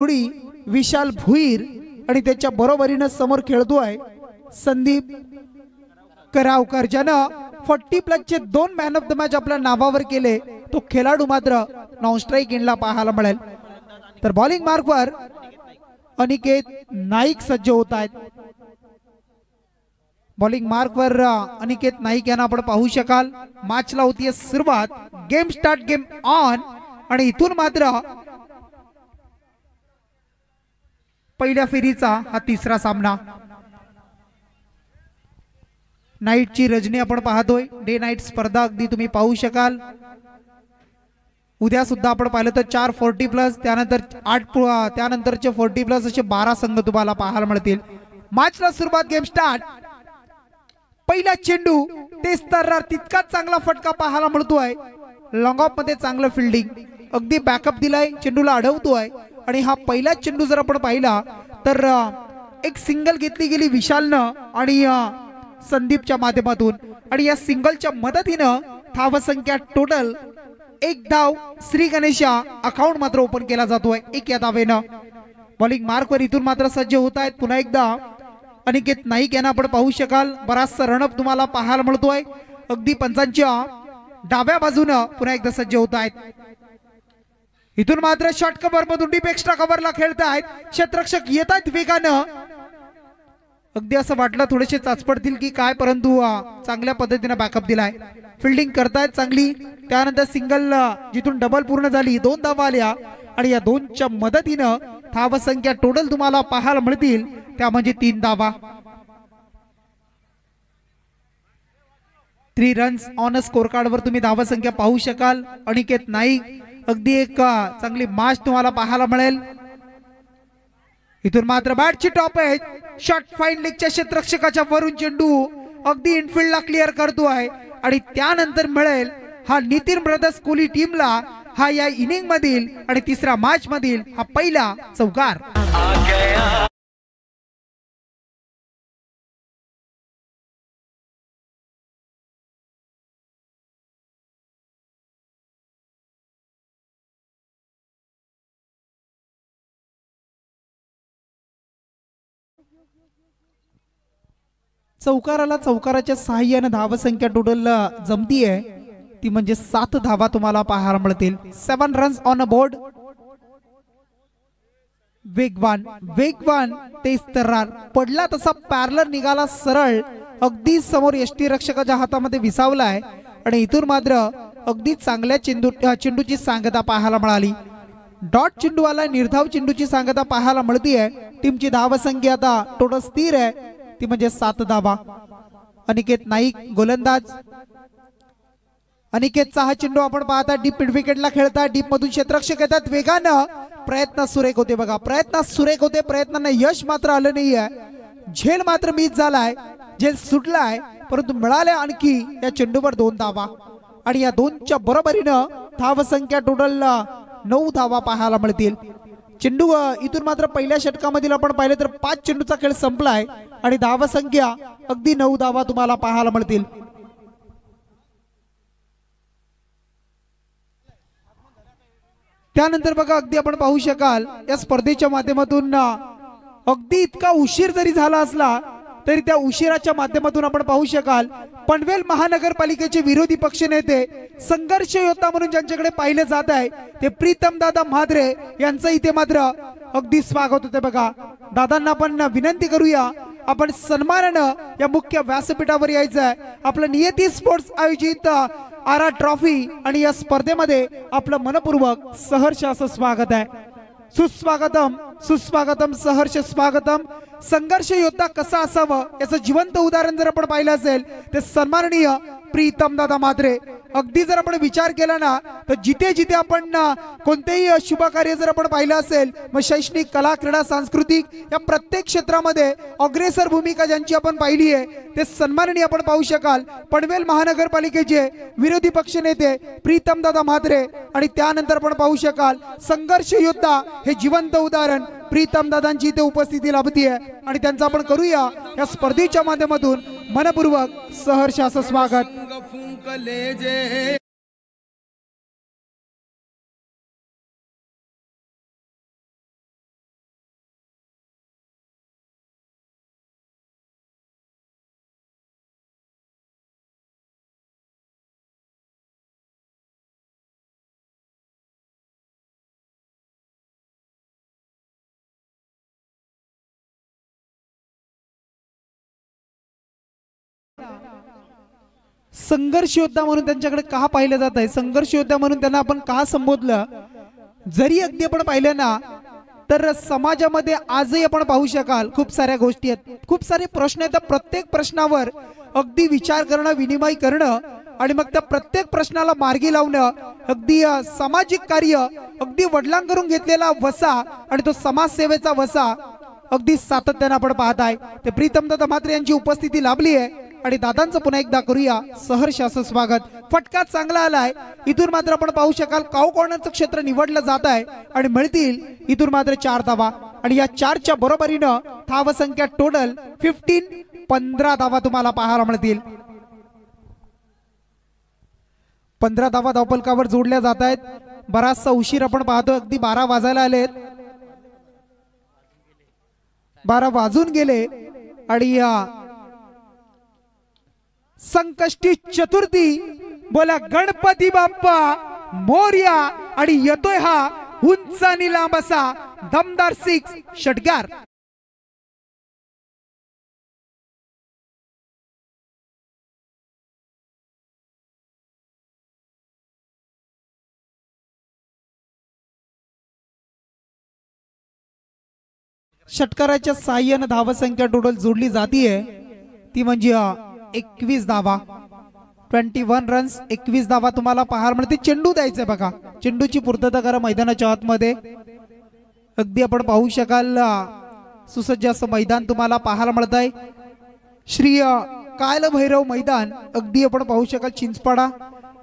पुढी विशाल भुईर आणि त्याच्या बरोबरीने समोर खेळतोय संदीप करावकर, ज्यानं 40+ चे 2 मॅन ऑफ द मॅच आपल्या नावावर केले. तो खेळाडू मात्र नॉन स्ट्राइक एंडला पाहायला मिळेल. तर बॉलिंग मार्कवर अनिकेत नाईक सज्ज होत आहेत. बॉलिंग मार्कवर अनिकेत नाईक यांना आपण पाहू शकाल. मॅचला होतीये सुरुवात. Game start, game on. आणि इथून मात्र पहिल्या फेरीचा हा तिसरा सामना. नाईटची रजनी आपण पाहतोय. डे नाईट स्पर्धा अगदी तुम्ही पाहू शकाल. उद्या सुद्धा आपण पाहिलं तर 4 40+, त्यानंतर 8 त्यानंतरचे 40+ असे 12 संघ तुम्हाला पाहायला मिळतील. मॅचला सुरुवात, गेम स्टार्ट. पहिला चेंडू तेच तर तितकाच चांगला फटका पाहायला मिळतोय. लॉंग ऑफ मध्ये चांगलं फिल्डिंग, अगदी बॅकअप दिलाय, चेंडूला अडवतोय. आणि हा पहिला चेंडू जर आपण पाहिला तर एक सिंगल घेतली गेली विशालनं आणि संदीपच्या माध्यमातून. आणि या सिंगलच्या मदतीनं धावसंख्या टोटल 1 धाव श्री गणेशा अकाउंट मात्र ओपन केला जातोय 1 या धावेनं. बॉलिंग मार्कवर इथून मात्र सज्ज होत आहेत पुन्हा एकदा अनिकेत नाईक यांना आपण पाहू शकाल. बराचसा रनअप तुम्हाला पाहायला मिळतोय. अगदी पंचांच्या डाव्या बाजूनं पुन्हा एकदा सज्ज होत आहेत. इथून मात्र शॉर्ट कव्हर मधून डीप एक्स्ट्रा कव्हरला खेळतायत. क्षेत्ररक्षक येत आहेत वेगानं. अगदी असं वाटलं थोडेसे चाचपडतील की काय, परंतु चांगल्या पद्धतीने बॅकअप दिलाय. फिल्डिंग करतायत चांगली. त्यानंतर सिंगल जिथून डबल पूर्ण झाली, 2 धावा आल्या. आणि या 2च्या मदतीनं धावसंख्या टोटल तुम्हाला पाहायला मिळतील त्या म्हणजे 3 धावा. 3 रन्स ऑन स्कोर कार्डवर तुम्ही धावसंख्या पाहू शकाल. अनिकेत नाईक अगदी एक चांगली मॅच तुम्हाला पाहायला मिळेल. इथून मात्र बॅटची टॉप एज शॉट फाईन लेगच्या क्षेत्ररक्षकाच्या वरून चेंडू अगदी इनफिल्डला क्लिअर करतोय. आणि त्यानंतर मिळेल हा नितीन ब्रदर्स कोहली टीमला हा या इनिंग मधील आणि तिसऱ्या मॅच मधील हा पहिला चौकार. चौकाराला चौकाराच्या सहाय्याने धावसंख्या टोटल जमतीये ती म्हणजे 7 धावा तुम्हाला पाहायला मिळतील. 7 रन्स ऑन अ बोर्ड. वेगवान वेगवान तेज तर्रार पडला तसा पॅरलर निघाला सरळ अगदी समोर यष्टी रक्षकाच्या हातामध्ये विसावलाय. आणि इथून मात्र अगदी चांगल्या चेंडूची सांगता पाहायला मिळाली. डॉट चेंडूवाला निर्धाव चेंडूची सांगता पाहायला मिळतीये. टीमची धावसंख्या आता टोटल स्थिर आहे ती म्हणजे 7 धावा. अनिकेत नाईक गोलंदाज. अनिकेतचा हा चेंडू आपण पाहता डीप मिड विकेटला खेळतात. डीप मधून क्षेत्ररक्षक येतात वेगानं. प्रयत्न सुरेख होते बघा, प्रयत्न सुरेख होते. प्रयत्नांना यश मात्र आलं नाहीये. झेल मात्र मिस झालाय, झेल सुटलाय, परंतु मिळाले आणखी या चेंडूवर 2 धावा. आणि या 2च्या बरोबरीनं धावसंख्या टोटल 9 धावा पाहायला मिळतील. चेंडू इथून मात्र पहिल्या षटकामधील आपण पाहिलं तर 5 चेंडूचा खेळ संपलाय आणि धावसंख्या अगदी 9 धावा तुम्हाला पाहायला मिळतील. त्यानंतर बघा अगदी आपण पाहू शकाल या स्पर्धेच्या माध्यमातून अगदी इतका उशीर जरी झाला असला तरी त्या उशिराच्या माध्यमातून आपण पाहू शकाल पनवेल महानगरपालिकेचे विरोधी पक्ष नेते, संघर्ष योद्धा म्हणून ज्यांच्याकडे पाहिले जात आहे ते प्रीतम दादा म्हात्रे यांचं इथे मात्र अगदी स्वागत होते बघा. दादांना आपण विनंती करूया आपण सन्मानानं या मुख्य व्यासपीठावर यायचं आहे. आपलं नियती स्पोर्ट्स आयोजित आरा ट्रॉफी आणि या स्पर्धेमध्ये आपलं मनपूर्वक सहर्ष असं स्वागत आहे. सुस्वागतम सुस्वागतम सहर्ष स्वागतम. संघर्ष योद्धा कसा असावं याचं जिवंत उदाहरण जर आपण पाहिलं असेल ते सन्माननीय प्रीतम दादा म्हात्रे. अगदी जर आपण विचार केला ना तर जिथे जिथे आपण कोणतेही शुभ कार्य जर आपण पाहिलं असेल मग शैक्षणिक, कला, क्रीडा, सांस्कृतिक या प्रत्येक क्षेत्रामध्ये अग्रेसर भूमिका ज्यांची आपण पाहिली आहे ते सन्माननीय आपण पाहू शकाल पनवेल महानगरपालिकेचे विरोधी पक्ष नेते प्रीतम दादा म्हात्रे. आणि त्यानंतर आपण पाहू शकाल संघर्ष योद्धा हे जिवंत उदाहरण प्रीतम दादांची इथे उपस्थिती लाभतीये आणि त्यांचं आपण करूया या स्पर्धेच्या माध्यमातून मनपूर्वक सहर्ष असं स्वागत. संघर्ष योद्धा म्हणून त्यांच्याकडे का पाहिलं जात आहे, संघर्ष योद्धा म्हणून त्यांना आपण का संबोधलं, जरी अगदी आपण पाहिलं ना तर समाजामध्ये आजही आपण पाहू शकाल खूप साऱ्या गोष्टी आहेत, खूप सारे प्रश्न आहेत. प्रत्येक प्रश्नावर अगदी विचार करणं, विनिमय करणं आणि मग त्या प्रत्येक प्रश्नाला मार्गी लावणं, अगदी सामाजिक कार्य, अगदी वडिलांकडून घेतलेला वसा आणि तो समाजसेवेचा वसा अगदी सातत्याने आपण पाहत आहे. ते प्रीतमदादा म्हात्रे यांची उपस्थिती लाभली आहे आणि दादांचं पुन्हा एकदा करूया सहर्ष असं स्वागत. फटका चांगला आलाय. इथून मात्र आपण पाहू शकाल काव कॉर्नरचं क्षेत्र निवडलं जात आहे आणि मिळतील इथून मात्र 4 धावा आणि या 4च्या बरोबरीनं धाव संख्या टोटल 15 धावा तुम्हाला पाहायला मिळतील. 15 धावा धावपलकावर जोडल्या जात आहेत. बराचसा उशीर आपण पाहतो, अगदी 12 वाजायला आलेत, 12 वाजून गेले आणि संकष्टी चतुर्थी बोला गणपती बाप्पा मोरया आणि येतोय हा उंच आणि लांब असा दमदार 6 षटकार. षटकाराच्या साह्याने धावसंख्या टोटल जोडली जातीये ती म्हणजे 21 धावा, 21 रन्स, 21 धावा तुम्हाला पाहायला मिळते. चेंडू द्यायचे बघा, चेंडूची पूर्तता करा मैदानाच्या आतमध्ये. अगदी आपण पाहू शकाल सुसज्ज असं मैदान तुम्हाला पाहायला मिळत आहे. श्री कालभैरव मैदान अगदी आपण पाहू शकाल चिंचपाडा.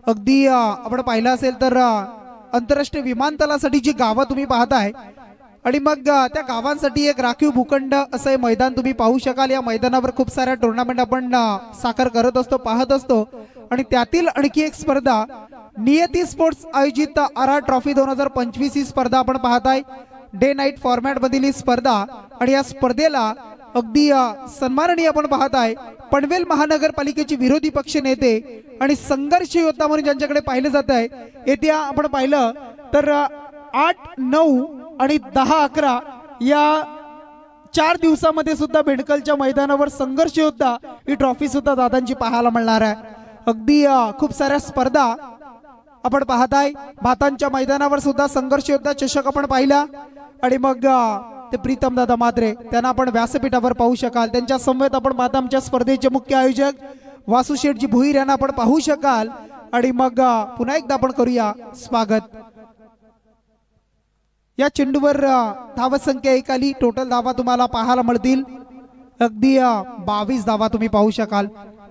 अगदी आपण पाहिलं असेल तर आंतरराष्ट्रीय विमानतळासाठी जी गावं तुम्ही पाहताय आणि मग त्या गावांसाठी एक राखीव भूखंड असं हे मैदान तुम्ही पाहू शकाल. या मैदानावर खूप साऱ्या टुर्नामेंट आपण साकार करत असतो, पाहत असतो आणि त्यातील आणखी एक स्पर्धा नियती स्पोर्ट्स आयोजित आरा ट्रॉफी 2025 ही स्पर्धा आपण पाहताय. डे नाईट फॉर्मॅट मधील ही स्पर्धा आणि या स्पर्धेला अगदी सन्माननीय आपण पाहताय पनवेल महानगरपालिकेचे विरोधी पक्ष नेते आणि संघर्ष योद्धा म्हणून ज्यांच्याकडे पाहिलं जात आहे. येत्या आपण पाहिलं तर 8, 9 आणि 10, 11 या 4 दिवसामध्ये सुद्धा बेडकलच्या मैदानावर संघर्ष योद्धा ही ट्रॉफी सुद्धा दादांची पाहायला मिळणार आहे. अगदी खूप साऱ्या स्पर्धा आपण पाहताय. भातांच्या मैदानावर सुद्धा संघर्ष योद्धा चषक आपण पाहिला आणि मग ते प्रीतमदादा म्हात्रे त्यांना आपण व्यासपीठावर पाहू शकाल. त्यांच्या समवेत आपण पाहता आमच्या स्पर्धेचे मुख्य आयोजक वासुशेठजी भुईर यांना आपण पाहू शकाल आणि मग पुन्हा एकदा आपण करूया स्वागत. या चेंडूवर धावसंख्या एकाली टोटल धावा तुम्हाला पाहायला मिळतील अगदी 22 धावा तुम्ही पाहू शकाल.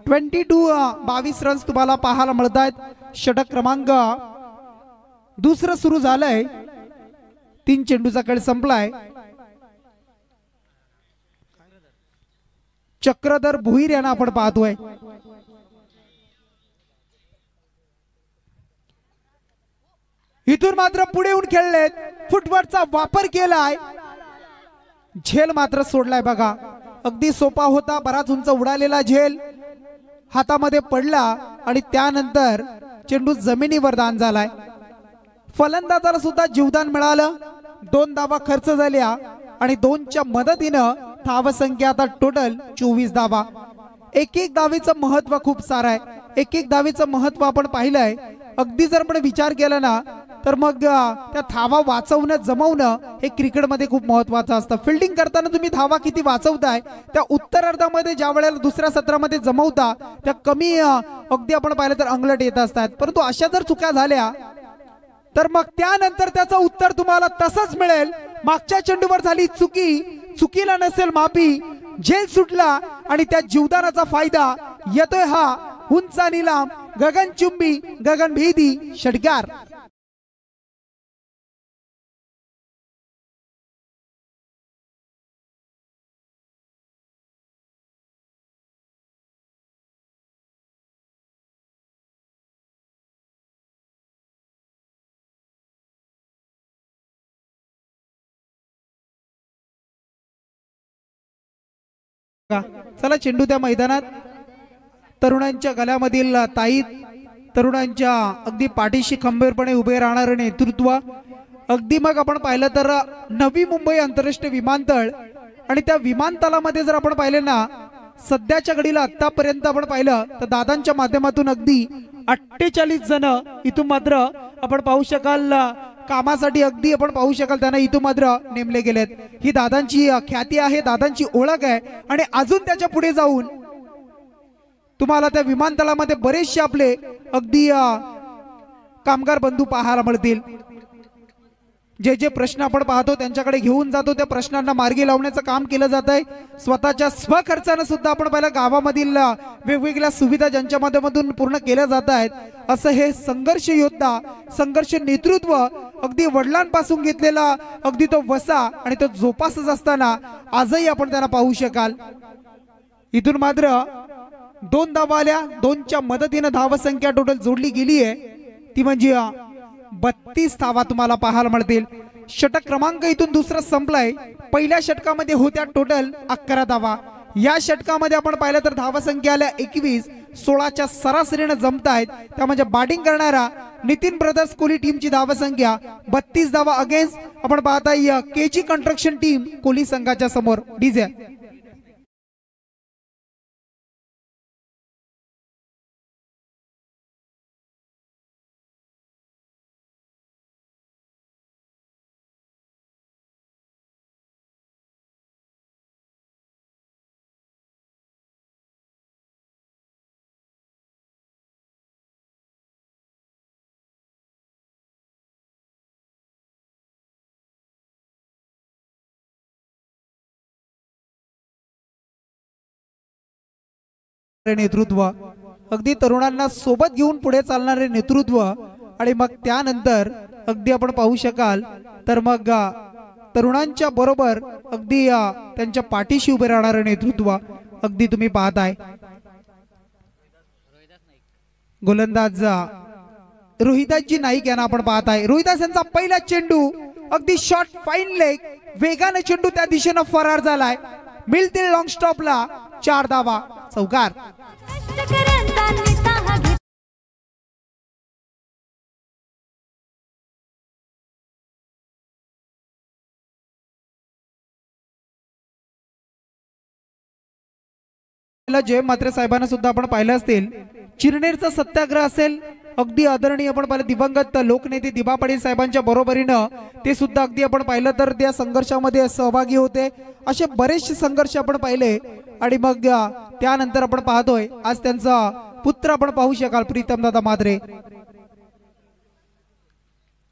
22 रन्स तुम्हाला पाहायला मिळत आहेत. षटक क्रमांक दुसरं सुरू झालंय. 3 चेंडूचा खेळ संपलाय. चक्रधर भुईर यांना आपण पाहतोय. इथून मात्र पुढे येऊन खेळलेत, फुटवर्कचा वापर केलाय, झेल मात्र सोडलाय बघा. अगदी सोपा होता, बराच उंच उडालेला झेल हातामध्ये पडला आणि त्यानंतर चेंडू जमिनीवर दान झालाय. फलंदाजाला सुद्धा जीवदान मिळालं. 2 धावा खर्च झाल्या आणि 2च्या मदतीनं धावसंख्या आता टोटल 24 धावा. एक धावेचं महत्व खूप सारं आहे. एक धावेचं महत्व आपण पाहिलंय. अगदी जर आपण विचार केला ना तर मग त्या धावा वाचवणं, जमवणं हे क्रिकेटमध्ये खूप महत्वाचं असतं. फिल्डिंग करताना तुम्ही धावा किती वाचवताय त्या उत्तरार्धामध्ये ज्या वेळेला दुसऱ्या सत्रामध्ये जमवता त्या कमी अगदी आपण पाहिलं तर अंगलट येत असतात. परंतु अशा जर चुका झाल्या तर मग त्यानंतर त्याचं उत्तर तुम्हाला तसंच मिळेल. मागच्या चेंडूवर झाली चुकी, चुकीला नसेल माफी, झेल सुटला आणि त्या जीवदानाचा फायदा येतोय हा उंच आणि लांब गगनचुंबी गगनभेदी षटकार. चला चेंडू त्या मैदानात. तरुणांच्या गळ्यामधील ताईत, तरुणांच्या अगदी पाठीशी खंबीरपणे उभे राहणारे नेतृत्व. अगदी मग आपण पाहिलं तर नवी मुंबई आंतरराष्ट्रीय विमानतळ आणि त्या विमानतळामध्ये जर आपण पाहिले ना सध्याच्या घडीला आतापर्यंत आपण पाहिलं तर दादांच्या माध्यमातून अगदी 48 जण इथून मात्र आपण पाहू शकाल कामासाठी अगदी आपण पाहू शकाल त्यांना इथून मात्र नेमले गेलेत। ही दादांची ख्याती आहे, दादांची ओळख आहे आणि अजून त्याच्या पुढे जाऊन तुम्हाला त्या विमानतळामध्ये बरेचसे आपले अगदी कामगार बंधू पाहायला मिळतील। जे जे प्रश्न आपण पाहतो त्यांच्याकडे घेऊन जातो, त्या प्रश्नांना मार्गी लावण्याचं काम केलं जात आहे। स्वतःच्या स्वखर्चाने सुद्धा आपण पहिल्या गावामधील वेगवेगळ्या सुविधा ज्यांच्या माध्यमातून पूर्ण केल्या जात आहेत, असं हे संघर्ष योद्धा, संघर्ष नेतृत्व अगदी वडिलांपासून घेतलेला अगदी तो वसा आणि तो जोपासच असताना आजही आपण त्यांना पाहू शकाल। इथून मात्र 2 धावा आल्या, 2च्या मदतीने धावसंख्या टोटल जोडली गेली आहे, ती म्हणजे 32 धावा तुम्हाला पाहायला मिळतील। षटक क्रमांक इथून दुसरा संपलाय। पहिल्या षटकामध्ये होत्या टोटल 11 धावा, या षटकामध्ये आपण पाहिलं तर धावसंख्या आल्या 21, 16च्या सरासरीने जमतायत। त्या म्हणजे बॅटिंग करणारा नितीन ब्रदर्स कोहली टीमची धावसंख्या 32 धावा अगेन्स्ट आपण पाहताय केजी कंस्ट्रक्शन टीम कोहली संघाच्या समोर। डीजे नेतृत्व, अगदी तरुणांना सोबत घेऊन पुढे चालणारे नेतृत्व आणि मग त्यानंतर अगदी आपण पाहू शकाल तर मग तरुणांच्या बरोबर अगदी त्यांच्या पाठीशी उभे राहणारे नेतृत्व अगदी तुम्ही पाहताय। गोलंदाज रोहिदासजी नाईक यांना आपण पाहताय। रोहिदास यांचा पहिला चेंडू अगदी शॉर्ट फाईन लेग, वेगाने चेंडू त्या दिशेने फरार झालाय। मिळतील लॉंग स्टॉपला 4 धावा, चौकार। जय म्हात्रे साहेबांना सुद्धा आपण पाहिलं असतील, चिरनेरचा सत्याग्रह असेल, अगदी आदरणीय आपण पाहिलं दिवंगत लोकनेते दिबा पाटील साहेबांच्या बरोबरीनं ते सुद्धा अगदी आपण पाहिलं तर त्या संघर्षामध्ये सहभागी होते। असे बरेचसे संघर्ष आपण पाहिले आणि मग त्यानंतर आपण पाहतोय आज त्यांचा पुत्र आपण पाहू शकाल प्रीतमदादा म्हात्रे,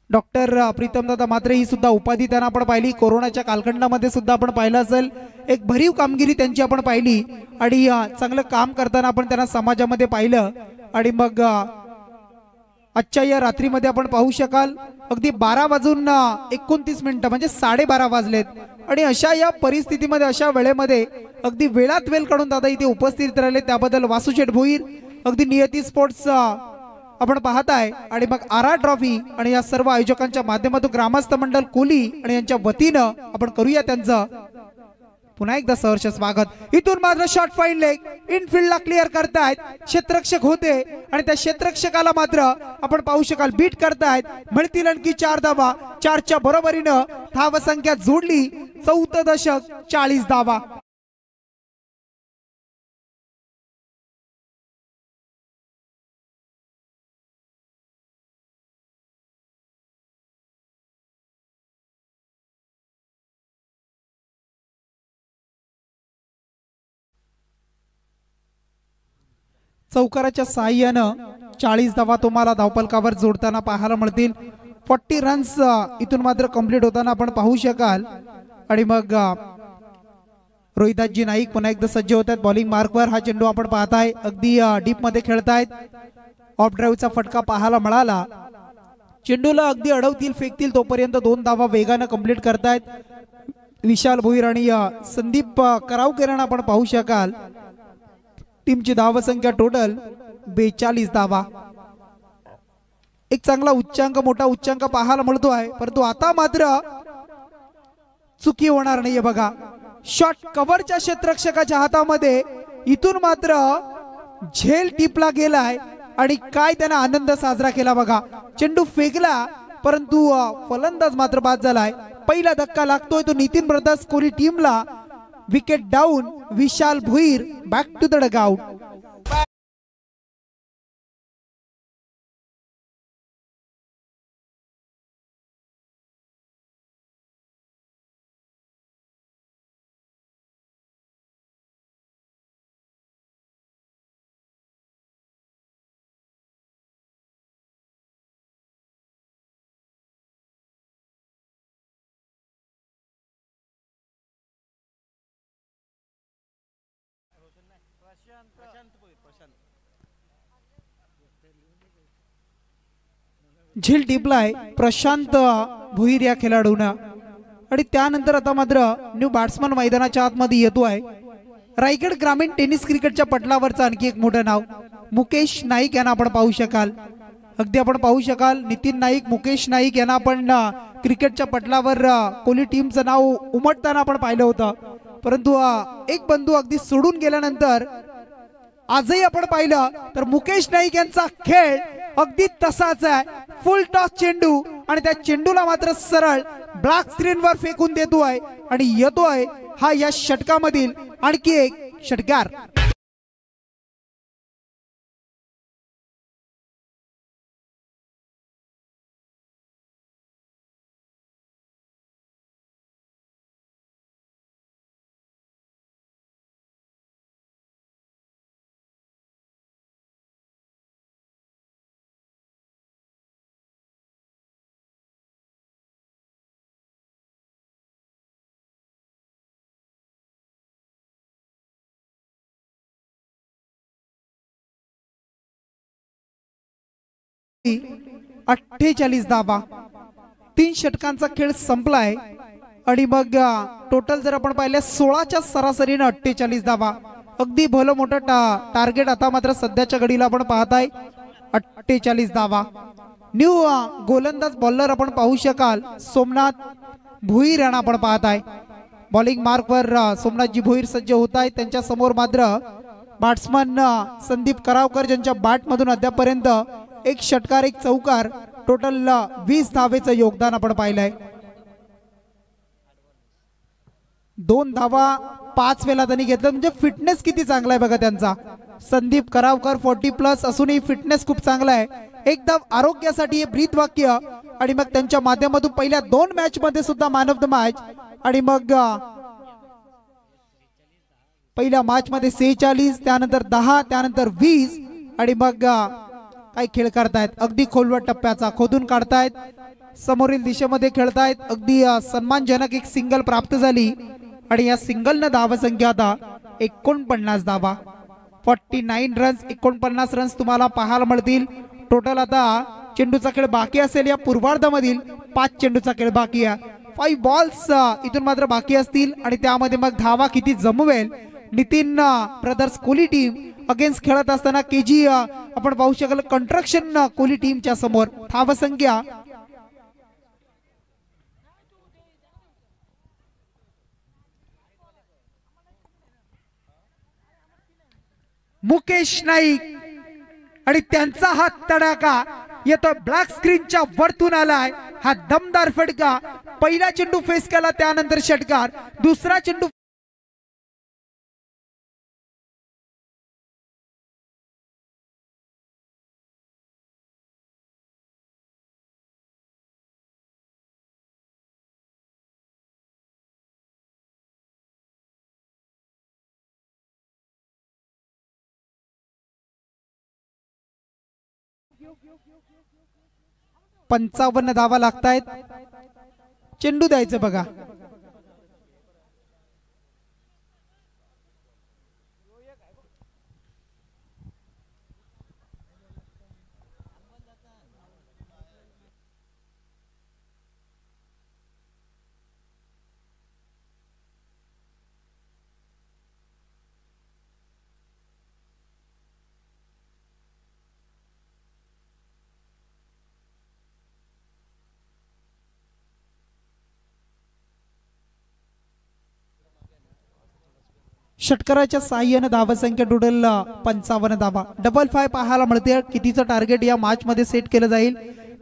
डॉक्टर प्रीतमदादा म्हात्रे ही सुद्धा उपाधी त्यांना आपण पाहिली। कोरोनाच्या कालखंडामध्ये सुद्धा आपण पाहिलं असेल एक भरीव कामगिरी त्यांची आपण पाहिली आणि चांगलं काम करताना आपण त्यांना समाजामध्ये पाहिलं आणि मग आजच्या या रात्रीमध्ये आपण पाहू शकाल अगदी 12:29 म्हणजे 12:30 वाजलेत आणि अशा या परिस्थितीमध्ये अशा वेळेमध्ये अगदी वेळात वेळ काढून दादा इथे उपस्थित राहिले, त्याबद्दल वासुशेठ भोईर अगदी नियती स्पोर्ट्स आपण पाहताय आणि मग आरा ट्रॉफी आणि या सर्व आयोजकांच्या माध्यमातून ग्रामस्थ मंडळ कोहली आणि यांच्या वतीनं आपण करूया त्यांचं पुन्हा एकदा सहर्ष स्वागत। इथून मात्र शॉर्ट फाईन लेग इनफिल्डला क्लिअर करतायत, क्षेत्ररक्षक होते आणि त्या क्षेत्ररक्षकाला मात्र आपण पाहू शकाल बीट करतायत। मिळतील आणखी 4 धावा, 4च्या बरोबरीनं धावसंख्या जोडली, 4थं दशक 40 धावा। चौकाराच्या साहाय्यानं 40 धावा तुम्हाला धावपलकावर जोडताना पाहायला मिळतील। 40 रन्स इथून मात्र कंप्लीट होताना आपण पाहू शकाल आणि मग रोहिदासजी नाईक पुन्हा एकदा सज्ज होतात बॉलिंग मार्कवर। हा चेंडू आपण पाहताय अगदी डीप मध्ये खेळतायत, ऑफ ड्राईव्हचा फटका पाहायला मिळाला। चेंडूला अगदी अडवतील फेकतील तोपर्यंत 2 धावा वेगाने कंप्लीट करतायत विशाल भोईर आणि संदीप करावकर आपण पाहू शकाल। टीमची धावसंख्या टोटल 42 धावा। एक चांगला उच्चांक, मोठा उच्चांक पाहायला मिळतो आहे, परंतु आता मात्र चुकी होणार नाहीये बघा। शॉट कव्हरच्या क्षेत्ररक्षकाच्या हातामध्ये इथून मात्र झेल टिपला गेलाय आणि काय त्याने आनंद साजरा केला बघा। चेंडू फेकला परंतु फलंदाज मात्र बाद झालाय। पहिला धक्का लागतोय तो नितीन ब्रदर्स कोहली टीमला wicket down. Vishal Bhuir back to the dugout. झील टिपलाय प्रशांत भुईर या खेळाडूंना. आणि त्यानंतर आता मात्र न्यू बॅट्समन मैदानाच्या आतमध्ये येतोय. रायगड ग्रामीण टेनिस क्रिकेटच्या पटलावरचं आणखी एक मोठं नाव मुकेश नाईक यांना आपण पाहू शकाल. अगदी आपण पाहू शकाल नितीन नाईक, मुकेश नाईक यांना आपण क्रिकेटच्या पटलावर कोहली टीमचं नाव उमटताना आपण पाहिलं होतं. परंतु एक बंधू अगदी सोडून गेल्यानंतर आजही आपण पाहिलं तर मुकेश नाईक यांचा खेळ अगदी तसाच आहे. फुल टॉस चेंडू आणि त्या चेंडूला मात्र सरळ ब्लॅक स्क्रीनवर फेकून देतोय आणि येतोय हा या षटकामधील आणखी एक षटकार. अठ्ठेचाळीस धावा. 3 षटकांचा खेळ संपलाय आणि मग टोटल जर आपण पाहिलं 16च्या सरासरीने 48 धावा. अगदी भलं मोठं टार्गेट आता मात्र सध्याच्या घडीला आपण पाहताय 48 धावा. न्यू गोलंदाज बॉलर आपण पाहू शकाल सोमनाथ भुईर यांना आपण पाहताय. बॉलिंग मार्कवर सोमनाथजी भुईर सज्ज होत आहेत. त्यांच्या समोर मात्र बॅट्समन संदीप करावकर ज्यांच्या बॅट मधून अद्यापर्यंत एक षटकार एक चौकार टोटल 20 धावेचं योगदान आपण पाहिलंय. 2 धावा 5 वेळा त्यांनी घेतलं. म्हणजे फिटनेस किती चांगला आहे बघा त्यांचा. संदीप करावकर 40+ असूनही फिटनेस खूप चांगला आहे. एकदम आरोग्यासाठी हे ब्रीद वाक्य आणि मग त्यांच्या माध्यमातून पहिल्या 2 मॅच मध्ये सुद्धा मॅन ऑफ द मॅच आणि मग पहिल्या मॅच मध्ये 46 त्यानंतर 10 त्यानंतर 20 आणि मग काय खेळ करतायत. अगदी खोलवर टप्प्याचा खोदून काढतायत. समोरील दिशेमध्ये खेळतायत. अगदी सन्मानजनक एक सिंगल प्राप्त झाली आणि या सिंगलनं धावा संख्या आता 49 धावा. 49 रन्स 49 रन्स तुम्हाला पाहायला मिळतील. टोटल आता चेंडूचा खेळ बाकी असेल या पूर्वार्धामधील 5 चेंडूचा खेळ बाकी आहे. 5 बॉल्स इथून मात्र बाकी असतील आणि त्यामध्ये मग धावा किती जमवेल Nitin brothers Kohli team against खेळत असताना केजी आपण पाहू शकाल कंस्ट्रक्शन कोहली टीमच्या समोर. धावा संख्या मुकेश नाईक आणि त्यांचा हा तडाखा येतो ब्लॅक स्क्रीनच्या वरतून आलाय. हा दमदार फटका. पहिला चेंडू फेस केला त्यानंतर षटकार. दुसरा चेंडू 55 धावा लागतायत. चेंडू द्यायचं बघा. षटकाराच्या साह्याने धावा संख्या टोटल 55 धावा. 55 पाहायला मिळते. कितीचं टार्गेट या मॅच मध्ये सेट केलं जाईल,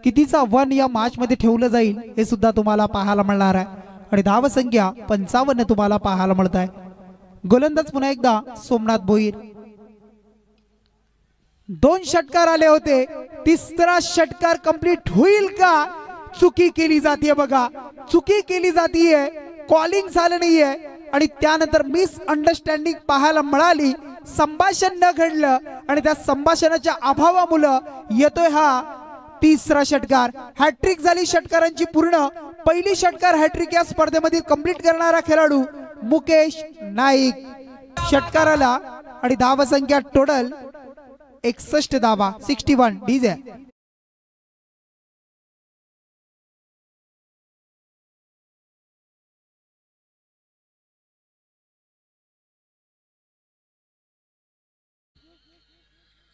कितीचं आव्हान या मॅच मध्ये ठेवलं जाईल हे सुद्धा तुम्हाला पाहायला मिळणार आहे. आणि धावा संख्या 55 तुम्हाला पाहायला मिळत आहे. गोलंदाज पुन्हा एकदा सोमनाथ भोईर. 2 षटकार आले होते, तिसरा षटकार कंप्लीट होईल का? चुकी केली जाते बघा, चुकी केली जातीये, कॉलिंग झालं नाहीये आणि त्यानंतर मिस अंडरस्टँडिंग पाहायला मिळाली. संभाषण न घडलं आणि त्या संभाषणाच्या अभावामुळे येतोय हा तिसरा षटकार. हॅट्रिक झाली षटकारांची पूर्ण. पहिली षटकार हॅट्रिक या स्पर्धेमध्ये कंप्लीट करणारा खेळाडू मुकेश नाईक. षटकाराला आणि धावसंख्या टोटल 61 धावा, 61 डीजे.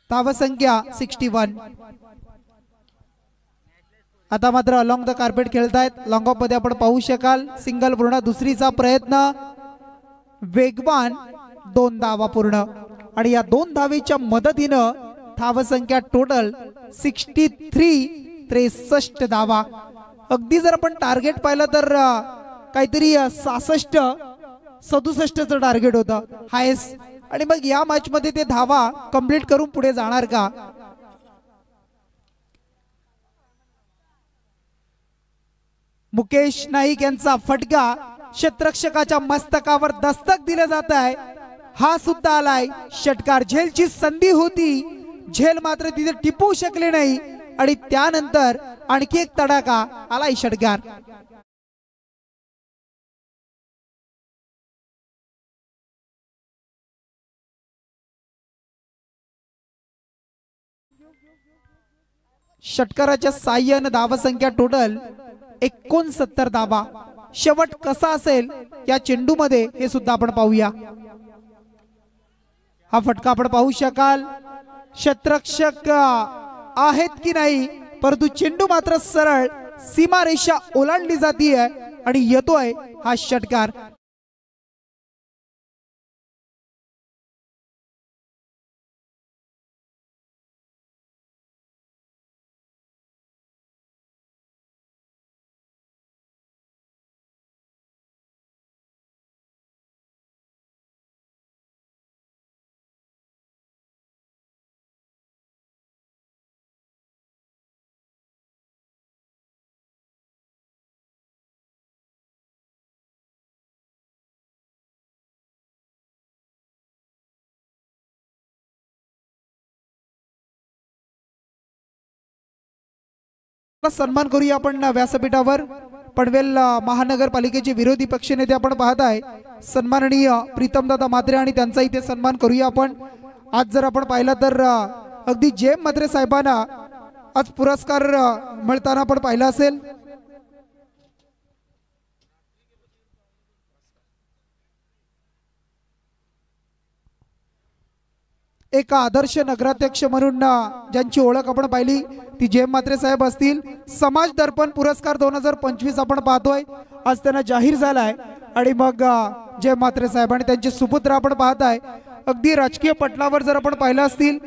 धावसंख्या 61. आता मात्र अलॉंग द कार्पेट खेळतायत. लॉंग ऑफ मध्ये आपण पाहू शकाल सिंगल पूर्ण, दुसरीचा प्रयत्न वेगवान, 2 धावा पूर्ण आणि या 2 धावेच्या मदतीनं धावसंख्या टोटल 63, 63 धावा. अगदी जर आपण टार्गेट पाहिलं तर काहीतरी 66, 67चं टार्गेट होतं हायेस्ट. आणि मग या मॅच मध्ये ते धावा कंप्लीट करून पुढे जाणार का? मुकेश नाईक यांचा फटका क्षेत्ररक्षकाच्या मस्तकावर दस्तक दिलं जात आहे. हा सुद्धा आलाय षटकार. झेलची संधी होती, झेल मात्र तिथे टिपू शकले नाही आणि त्यानंतर आणखी एक तडाखा आलाय षटकार. षटकाराच्या साह्यानं धावसंख्या टोटल 69 धावा. शेवट कसा असेल या चेंडू मध्ये हे सुद्धा आपण पाहूया. हा फटका आपण पाहू शकाल. क्षेत्ररक्षक आहेत की नाही, परंतु चेंडू मात्र सरळ सीमारेषा ओलांडली जातीये आणि येतोय हा षटकार. सन्मान करूया आपण व्यासपीठावर. पनवेल महानगरपालिकेचे विरोधी पक्षनेते आपण पाहताय सन्माननीय प्रीतमदादा म्हात्रे आणि त्यांचा इथे सन्मान करूया आपण. आज जर आपण पाहिलं तर अगदी जेम म्हात्रे साहेबांना आज पुरस्कार मिळताना आपण पाहिलं असेल. एक आदर्श नगराध्यक्ष म्हणून ज्यांची ओळख आपण पाहिली ती जेम म्हात्रे साहेब असतील. समाज दर्पण पुरस्कार 2025 आपण पाहतोय आज त्यांना जाहीर झालाय आणि मग जेम म्हात्रे साहेब आणि त्यांचे सुपुत्र आपण पाहताय. अगदी राजकीय पटलावर जर आपण पाहिलं असतील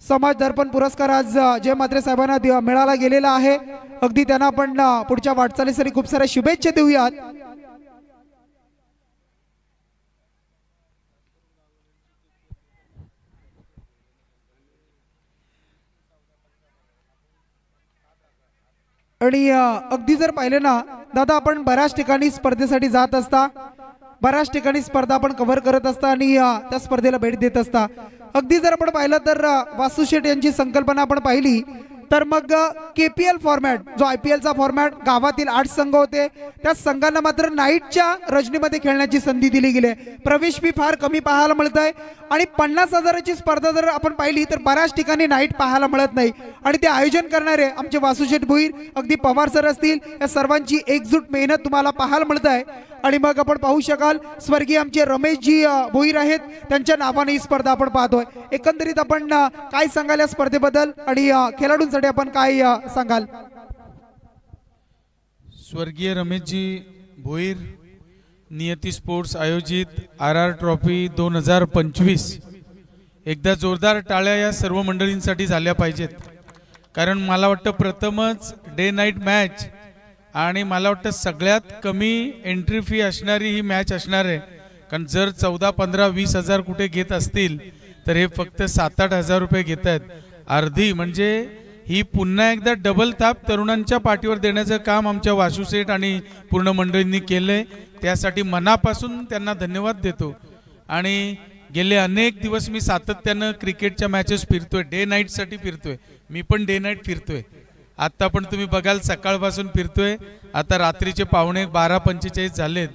समाज दर्पण पुरस्कार आज जेम म्हात्रे साहेबांना मिळाला गेलेला आहे. अगदी त्यांना आपण पुढच्या वाटचालीसाठी खूप साऱ्या शुभेच्छा देऊयात. आणि अगदी जर पाहिले ना दादा, आपण बऱ्याच ठिकाणी स्पर्धेसाठी जात असता, बऱ्याच ठिकाणी स्पर्धा आपण कव्हर करत असता आणि त्या स्पर्धेला भेट देत असता. अगदी जर आपण पाहिलं तर वासू शेठ यांची संकल्पना आपण पाहिली तर मग KPL फॉर्मॅट जो IPL चा फॉर्मॅट, गावातील 8 संघ होते त्या संघांना मात्र नाईटच्या रजनीमध्ये खेळण्याची संधी दिली गेली. प्रवेश फी फार कमी पाहायला मिळत आहे आणि 50,000ची स्पर्धा जर आपण पाहिली तर बऱ्याच ठिकाणी नाईट पाहायला मिळत नाही. आणि ते आयोजन करणारे आमचे वासुशेठ भोईर, अगदी पवार सर असतील, या सर्वांची एकजूट मेहनत तुम्हाला पाहायला मिळत आहे. आणि मग आपण पाहू शकाल स्वर्गीय आमचे रमेशजी भोईर आहेत, त्यांच्या नावाने ही स्पर्धा आपण पाहतोय. एकंदरीत आपण काय सांगाल या स्पर्धेबद्दल आणि खेळाडूंसाठी आपण काय सांगाल? स्वर्गीय रमेशजी भोईर, नियती स्पोर्ट्स आयोजित RR ट्रॉफी 2025. एकदा जोरदार टाळ्या या सर्व मंडळींसाठी झाल्या पाहिजेत, कारण मला वाटतं प्रथमच डे नाईट मॅच आणि मला वाटतं सगळ्यात कमी एंट्री फी असणारी ही मॅच असणार आहे. कारण जर 14, 15, 20 हजार कुठे घेत असतील तर हे फक्त 7-8 हजार रुपये घेत आहेत. अर्धी म्हणजे ही पुन्हा एकदा डबल थाप तरुणांच्या पाठीवर देण्याचं काम आमच्या वासुसेठ आणि पूर्ण मंडळींनी केलंय. त्यासाठी मनापासून त्यांना धन्यवाद देतो. आणि गेले अनेक दिवस मी सातत्यानं क्रिकेटच्या मॅचेस फिरतोय, डे नाईटसाठी फिरतोय. मी पण डे नाईट फिरतोय. आत्ता पण तुम्ही बघाल सकाळपासून फिरतोय. आता रात्रीचे 12:45 झालेत.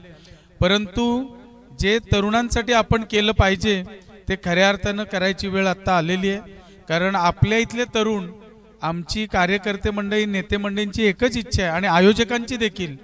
परंतु जे तरुणांसाठी आपण केलं पाहिजे ते खऱ्या अर्थानं करायची वेळ आत्ता आलेली आहे. कारण आपल्या इथले तरुण, आमची कार्यकर्ते मंडळी, नेते मंडळींची एकच इच्छा आहे आणि आयोजकांची देखील,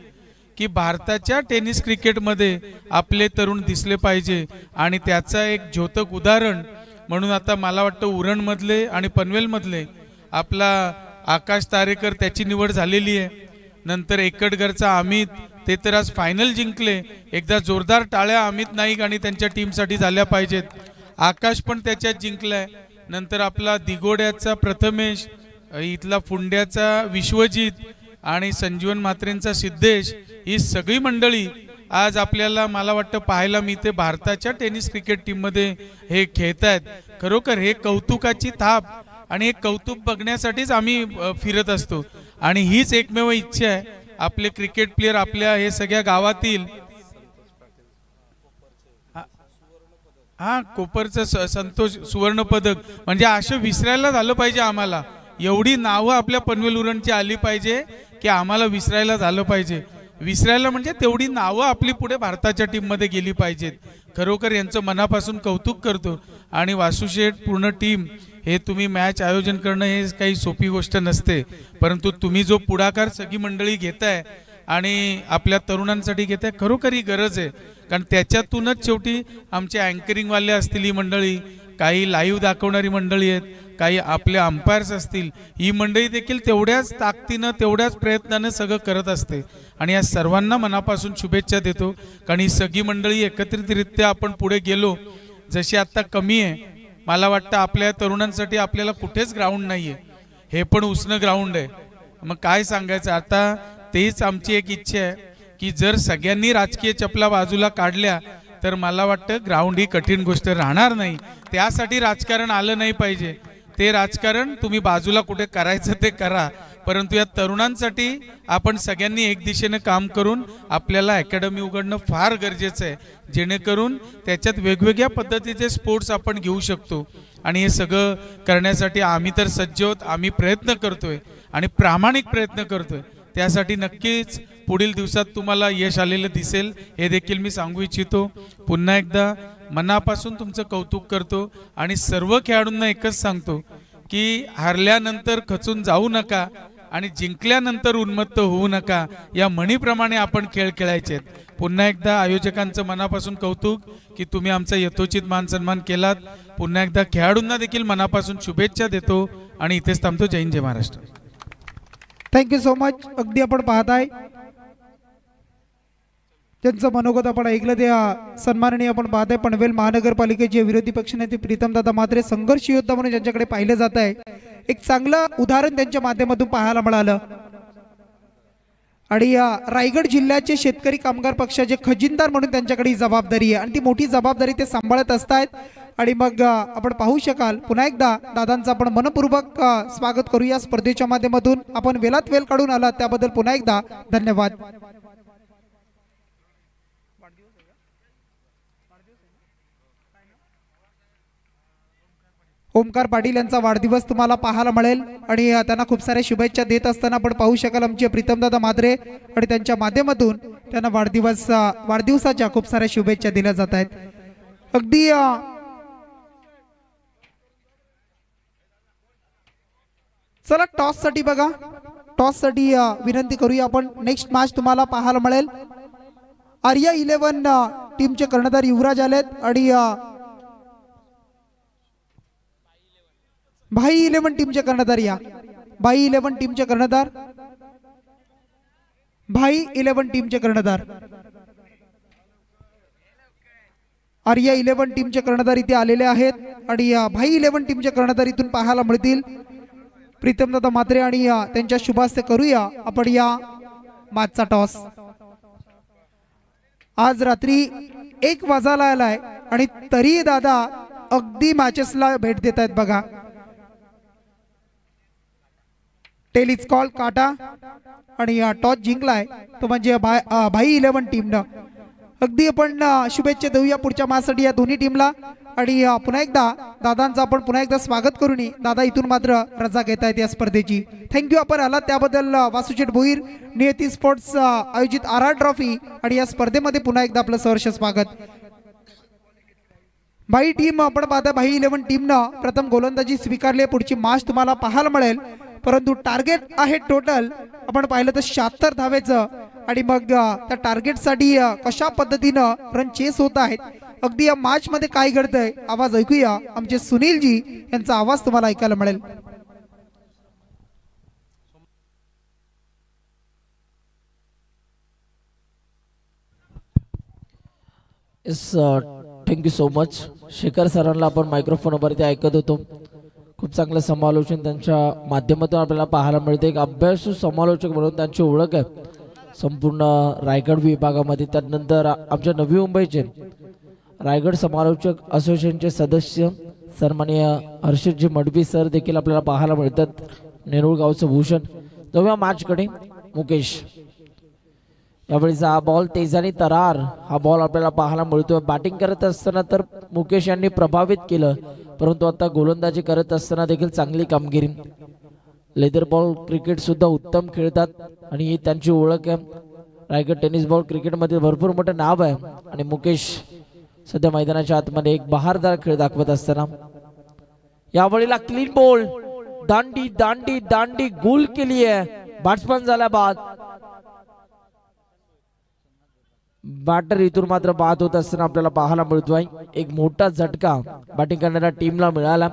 की भारताच्या टेनिस क्रिकेटमध्ये आपले तरुण दिसले पाहिजे. आणि त्याचा एक ज्योतक उदाहरण म्हणून आता मला वाटतं उरणमधले आणि पनवेलमधले आपला आकाश तारेकर, त्याची निवड झालेली आहे. नंतर एकटगरचा अमित, ते तर आज फायनल जिंकले. एकदा जोरदार टाळ्या अमित नाईक आणि त्यांच्या टीमसाठी झाल्या पाहिजेत. आकाश पण त्याच्यात जिंकलाय. नंतर आपला दिगोड्याचा प्रथमेश, इथला फुंड्याचा विश्वजित आणि संजीवन म्हात्रेंचा सिद्धेश, ही सगळी मंडळी आज आपल्याला मला वाटतं पाहायला मिळते भारताच्या टेनिस क्रिकेट टीममध्ये हे खेळत आहेत. खरोखर हे कौतुकाची थाप आणि हे कौतुक बघण्यासाठीच आम्ही फिरत असतो. आणि हीच एकमेव इच्छा आहे आपले क्रिकेट प्लेयर आपल्या हे सगळ्या गावातील. हा, कोपरचं संतोष सुवर्ण पदक म्हणजे असं विसरायला झालं पाहिजे. आम्हाला एवढी नावं आपल्या पनवेल उरणची आली पाहिजे की आम्हाला विसरायला झालं पाहिजे. विसरायला म्हणजे तेवढी नावं आपली पुढे भारताच्या टीममध्ये गेली पाहिजेत. खरोखर यांचं मनापासून कौतुक करतो. आणि वासुशेठ, पूर्ण टीम, हे तुम्ही मॅच आयोजन करणं हे काही सोपी गोष्ट नसते. परंतु तुम्ही जो पुढाकार सगळी मंडळी घेताय आणि आपल्या तरुणांसाठी घेताय, खरोखर ही गरज आहे. कारण त्याच्यातूनच शेवटी आमचे अँकरिंगवाले असतील ही मंडळी, काही लाईव्ह दाखवणारी मंडळी आहेत, काही आपले अंपायर्स असतील, ही मंडळी देखील तेवढ्याच ताकदीनं तेवढ्याच प्रयत्नानं सगळं करत असते. आणि या सर्वांना मनापासून शुभेच्छा देतो. कारण ही सगळी मंडळी एकत्रितरित्या आपण पुढे गेलो, जशी आत्ता कमी आहे. मला वाटतं आपल्या तरुणांसाठी आपल्याला कुठेच ग्राउंड नाही आहे. हे पण उसनं ग्राउंड आहे. मग काय सांगायचं आता. तेच आमची एक इच्छा आहे की जर सगळ्यांनी राजकीय चपला बाजूला काढल्या तर मला वाटतं ग्राउंड ही कठीण गोष्ट राहणार नाही. त्यासाठी राजकारण आलं नाही पाहिजे. ते राजकारण तुम्ही बाजूला कुठे करायचं ते करा, परंतु या तरुणांसाठी आपण सगळ्यांनी एक दिशेने काम करून आपल्याला अकॅडमी उघडणं फार गरजेचं आहे. जेणेकरून त्याच्यात वेगवेगळ्या पद्धतीचे स्पोर्ट्स आपण घेऊ शकतो. आणि हे सगळं करण्यासाठी आम्ही तर सज्ज आहोत. आम्ही प्रयत्न करतोय आणि प्रामाणिक प्रयत्न करतोय. त्यासाठी नक्कीच पुढील दिवसात तुम्हाला यश आलेलं दिसेल, हे देखील मी सांगू इच्छितो. पुन्हा एकदा मनापासून तुमचं कौतुक करतो आणि सर्व खेळाडूंना एकच सांगतो की हरल्यानंतर खचून जाऊ नका आणि जिंकल्यानंतर उन्मत्त होऊ नका. या म्हणीप्रमाणे आपण खेळ खेळायचे. पुन्हा एकदा आयोजकांचं मनापासून कौतुक की तुम्ही आमचा यथोचित मान सन्मान केलात. पुन्हा एकदा खेळाडूंना देखील मनापासून शुभेच्छा देतो आणि इथेच थांबतो. जय हिंद, जय महाराष्ट्र. Thank you so much. अगदी आपण पाहताय त्यांचं मनोगत आपण ऐकलं. त्या सन्माननीय आपण पाहताय पनवेल महानगरपालिकेचे विरोधी पक्षनेते प्रीतमदादा म्हात्रे, संघर्ष योद्धा म्हणून ज्यांच्याकडे पाहिलं जात आहे. एक चांगलं उदाहरण त्यांच्या माध्यमातून पाहायला मिळालं. आणि रायगड जिल्ह्याचे शेतकरी कामगार पक्षाचे खजिनदार म्हणून त्यांच्याकडे ही जबाबदारी आहे आणि ती मोठी जबाबदारी ते सांभाळत असतात. आणि मग आपण पाहू शकाल पुन्हा एकदा दादांचं आपण मनपूर्वक स्वागत करू. या स्पर्धेच्या माध्यमातून आपण वेळात वेळ काढून आलात त्याबद्दल पुन्हा एकदा धन्यवाद. ओमकार पाटील यांचा वाढदिवस तुम्हाला पाहायला मिळेल आणि त्यांना खूप साऱ्या शुभेच्छा देत असताना आपण पाहू शकाल आमचे प्रीतमदादा म्हात्रे आणि त्यांच्या माध्यमातून त्यांना वाढदिवसाच्या खूप साऱ्या शुभेच्छा दिल्या जात आहेत. अगदी चला टॉस साठी बघा, टॉस साठी विनंती करूया आपण. नेक्स्ट मॅच तुम्हाला पाहायला मिळेल. आर्या 11 टीमचे कर्णधार युवराज आलेत आणि भाई 11 टीमचे कर्णधार या. भाई 11 टीमचे कर्णधार, भाई 11 टीमचे कर्णधार, आर्या 11 टीमचे कर्णधार इथे आलेले आहेत आणि भाई 11 टीमचे कर्णधार इथून पाहायला मिळतील. प्रीतमदादा म्हात्रे आणि त्यांच्या शुभास्ते करूया आपण या मॅचचा टॉस. आज रात्री 1 वाजायला आलाय आणि तरी दादा अगदी मॅचेसला भेट देत आहेत बघा. टेलिस कॉल काटा आणि टॉस जिंकलाय तो म्हणजे भाई 11 टीमनं. अगदी आपण शुभेच्छा देऊया पुढच्या मॅचसाठी या दोन्ही टीमला. आणि पुन्हा एकदा दादांचं आपण पुन्हा एकदा स्वागत करू नये. दादा इथून मात्र रजा घेत आहेत या स्पर्धेची. थँक्यू आपण आलात त्याबद्दल. वासुशेठ भोईर, नियती स्पोर्ट्स आयोजित RR ट्रॉफी आणि या स्पर्धेमध्ये पुन्हा एकदा आपलं सहर्ष स्वागत. भाई टीम आपण पाहता भाई 11 टीमनं प्रथम गोलंदाजी स्वीकारली. पुढची मॅच तुम्हाला पाहायला मिळेल, परंतु टार्गेट आहे टोटल आपण पाहिलं तर 76 धावेचं. आणि मग त्या टार्गेटसाठी कशा पद्धतीनं रन चेस होत आहेत, अगदी या मॅच मध्ये काय घडतंय आवाज ऐकूया. आमचे सुनीलजी यांचा आवाज तुम्हाला ऐकायला मिळेल. Thank you so much. शेखर सरांना आपण मायक्रोफोनवरती ऐकत होतो. खूप चांगलं समालोचन त्यांच्या माध्यमातून आपल्याला पाहायला मिळते. एक अभ्यासू समालोचक म्हणून त्यांची ओळख आहे संपूर्ण रायगड विभागामध्ये. त्यानंतर आमच्या नवी मुंबईचे रायगड समालोचक असोसिएशनचे सदस्य सन्माननीय हर्षदजी मडवी सर देखील आपल्याला पाहायला मिळतात. नेरूळ गावचं भूषण. जाऊया मॅचकडे. मुकेश यावेळीचा हा बॉल तेजानी तरार हा बॉल आपल्याला पाहायला मिळतोय. बॅटिंग करत असताना तर मुकेश यांनी प्रभावित केलं, परंतु आता गोलंदाजी करत असताना देखील चांगली कामगिरी. लेदर बॉल क्रिकेट सुद्धा उत्तम खेळतात आणि ही त्यांची ओळख आहे. रायगड टेनिस बॉल क्रिकेटमध्ये भरपूर मोठं नाव आहे आणि मुकेश सध्या मैदानाच्या आतमध्ये एक बहारदार खेळ दाखवत असताना यावेळीला क्लीन बॉल दांडी दांडी दांडी गोल केली आहे. बॅट्समॅन झाला बाद. बॅटर इथून मात्र बाद होत असताना आपल्याला पाहायला मिळतोय. एक मोठा झटका बॅटिंग करणाऱ्या टीमला मिळाला.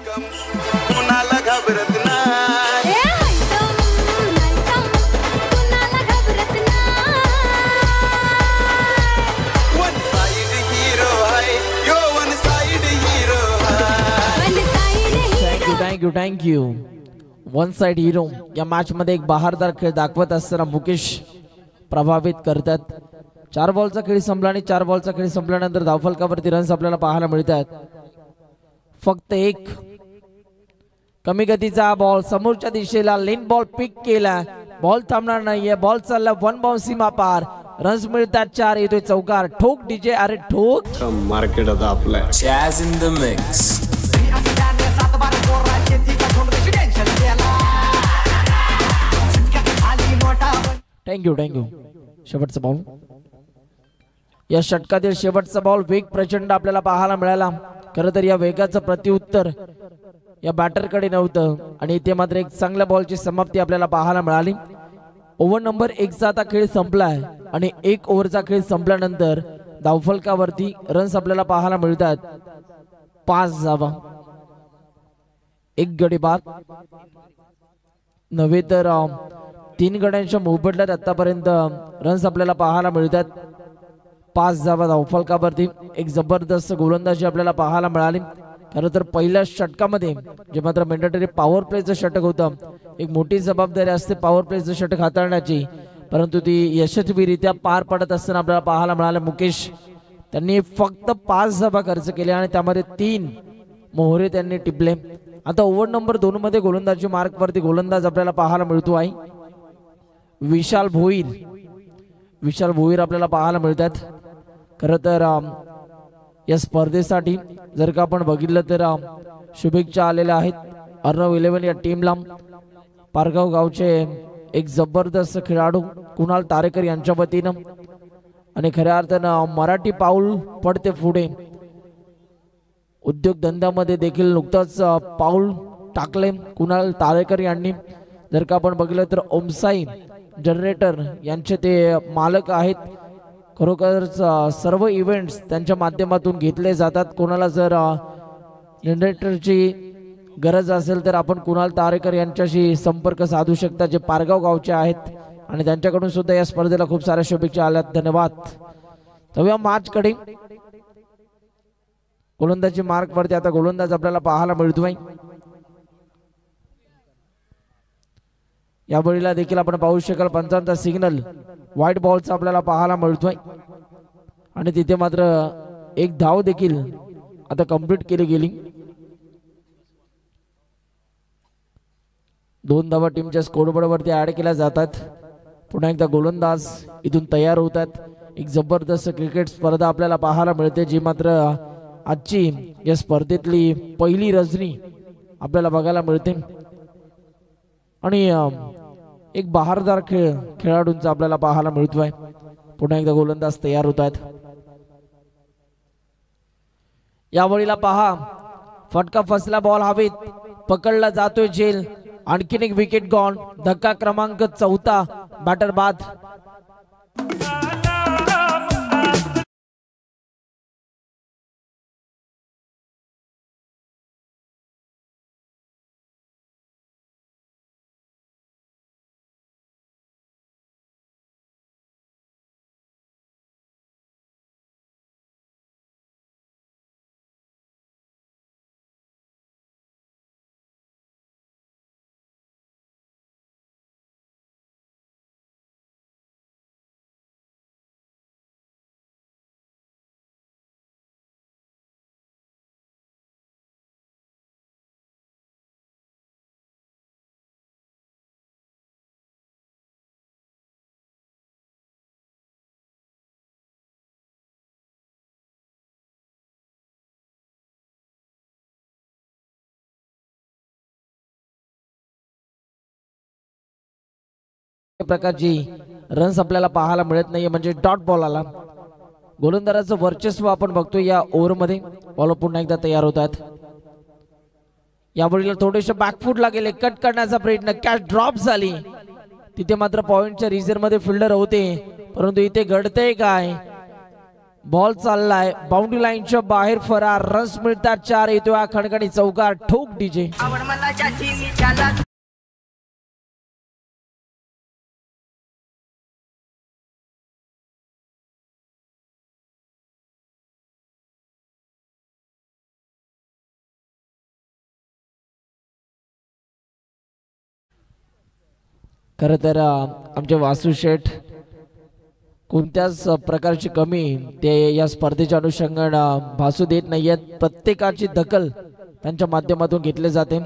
कुणाला घाबरत नाही, वन साइड हीरो आहे यो, one side hero thank you thank you. One side hero या मॅच मध्ये एक बहारदार खेळ दाखवत असताना मुकेश प्रभावित करतात. 4 बॉलचा खेळ संपला आणि 4 बॉलचा खेळ संपल्यानंतर धावफलकावरती रन्स आपल्याला पाहायला मिळतात. फक्त एक कमी गतीचा बॉल समोरच्या दिशेला लेन बॉल पिक केला. बॉल थांबणार नाहीये. बॉल चालला 1 बाउंस सीमा पार. रन्स मिळतात 4. येतोय चौकार. ठोक डीजे अरे ठोक. मार्केट आता आपलं Jazz in the mix. Thank you. शेवटचा बॉल. या षटकातील शेवटचा बॉल वेग प्रचंड आपल्याला पाहायला मिळाला. खरं तर या वेगाचं प्रत्युत्तर या बॅटरकडे नव्हतं आणि इथे मात्र एक चांगल्या बॉलची समाप्ती आपल्याला पाहायला मिळाली. ओव्हर नंबर 1चा आता खेळ संपलाय आणि 1 ओव्हरचा खेळ संपल्यानंतर धावफलकावरती रन्स आपल्याला पाहायला मिळतात. 5 धावा, 1 गडी बाद नव्हे तर 3 गड्यांच्या मोबदल्यात आतापर्यंत रन्स आपल्याला पाहायला मिळतात. 5 धावा धावफलकावरती. एक जबरदस्त गोलंदाजी आपल्याला पाहायला मिळाली. खरं तर पहिल्या षटकामध्ये जे मात्र मॅन्डेटरी पॉवर प्लेचं षटक होतं, एक मोठी जबाबदारी असते पॉवर प्लेचं षटक हाताळण्याची, परंतु ती यशस्वीरित्या पार पडत असताना आपल्याला पाहायला मिळालं. मुकेश त्यांनी फक्त 5 धावा खर्च केल्या आणि त्यामध्ये 3 मोहरे त्यांनी टिपले. आता ओव्हर नंबर 2 मध्ये गोलंदाजी मार्कवरती गोलंदाज आपल्याला पाहायला मिळतो आहे विशाल भोईर आपल्याला पाहायला मिळतात. खरं तर या स्पर्धेसाठी जर का आपण बघितलं तर शुभेच्छा आलेल्या आहेत अर्णव 11 या टीमला. पारगाव गावचे एक जबरदस्त खेळाडू कुणाल तारेकर यांच्या वतीनं आणि खऱ्या अर्थानं मराठी पाऊल पडते पुढे. उद्योगधंद्यामध्ये देखील नुकतंच पाऊल टाकले कुणाल तारेकर यांनी. जर का आपण बघितलं तर ओमसाई जनरेटर यांचे ते मालक आहेत. खरोखर सर्व इव्हेंट्स त्यांच्या माध्यमातून घेतले जातात. कोणाला जर जनरेटरची गरज असेल तर आपण कुणाल तारेकर यांच्याशी संपर्क साधू शकता, जे पारगाव गावचे आहेत आणि त्यांच्याकडून सुद्धा या स्पर्धेला खूप साऱ्या शुभेच्छा आल्यात. धन्यवाद. तर या मॅचकडे गोलंदाजी मार्क वरती आता गोलंदाज आपल्याला पाहायला मिळतोय. या बळीला देखील आपण पाहू शकाल पंचांचा सिग्नल व्हाईट बॉलचा आपल्याला पाहायला मिळतोय आणि तिथे मात्र एक धाव देखील आता कंप्लीट केली गेली. 2 धावा टीमच्या स्कोरबोर्ड वरती ऍड केल्या जातात. पुन्हा एकदा गोलंदाज इथून तयार होतात. एक जबरदस्त क्रिकेट स्पर्धा आपल्याला पाहायला मिळते जी मात्र आजची या स्पर्धेतली पहिली रजनी आपल्याला बघायला मिळते आणि एक बहारदार खेळाडूंचा आपल्याला पाहायला मिळतोय. पुन्हा एकदा गोलंदाज तयार होत आहेत. यावेळीला पहा फटका फसला बॉल हवेत पकडला जातोय झेल. आणखीन एक विकेट गॉन. धक्का क्रमांक 4 बॅटर बाद. प्रकारची रन्स आपल्याला पाहायला मिळत नाहीये म्हणजे डॉट बॉल आला. गोलंदाजाचं वर्चस्व आपण बघतो या ओव्हरमध्ये. बॉल पुन्हा एकदा तयार होतात. यावेळी थोडेसे बॅकफूट लागेल. कट करण्याचा प्रयत्न कॅच ड्रॉप झाली. तिथे मात्र पॉइंटच्या रिझर्व मध्ये फिल्डर होते परंतु इथे घडतंय काय. बॉल चाललाय बाउंड्री लाईनच्या बाहेर फरार. रन्स मिळतात 4. येतो हा खणखणी चौकार. ठोक डीजे. खरं तर आमचे वासू शेठ कोणत्याच प्रकारची कमी ते या स्पर्धेच्या अनुषंगाने भासू देत नाहीयेत. प्रत्येकाची दखल त्यांच्या माध्यमातून घेतली जाते.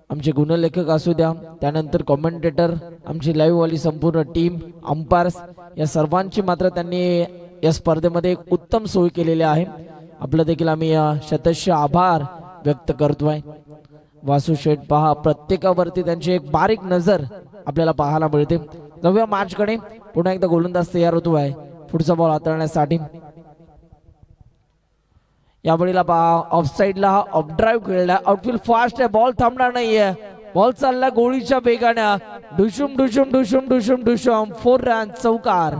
आमचे गुणलेखक असू द्या त्यानंतर कॉमेंटेटर आमची लाईव्ह वाली संपूर्ण टीम अंपायर्स या सर्वांची मात्र त्यांनी या स्पर्धेमध्ये एक उत्तम सोय केलेली आहे. आपलं देखील आम्ही शतश आभार व्यक्त करतोय. वासू शेठ पहा प्रत्येकावरती त्यांची एक बारीक नजर आपल्याला पाहायला मिळते. नव्या मॅच कडे पुन्हा एकदा गोलंदाज तयार होतो आहे पुढचा बॉल हाताळण्यासाठी. यावेळीला पहा ऑफ साइडला ऑफ ड्राईव्ह खेळला. आउटफील्ड फास्ट आहे. बॉल थांबणार नाहीये. बॉल चालला गोळीच्या वेगाने. डुशुम डुशुम डुशुम डुशुम डुशुम 4 रन चौकार.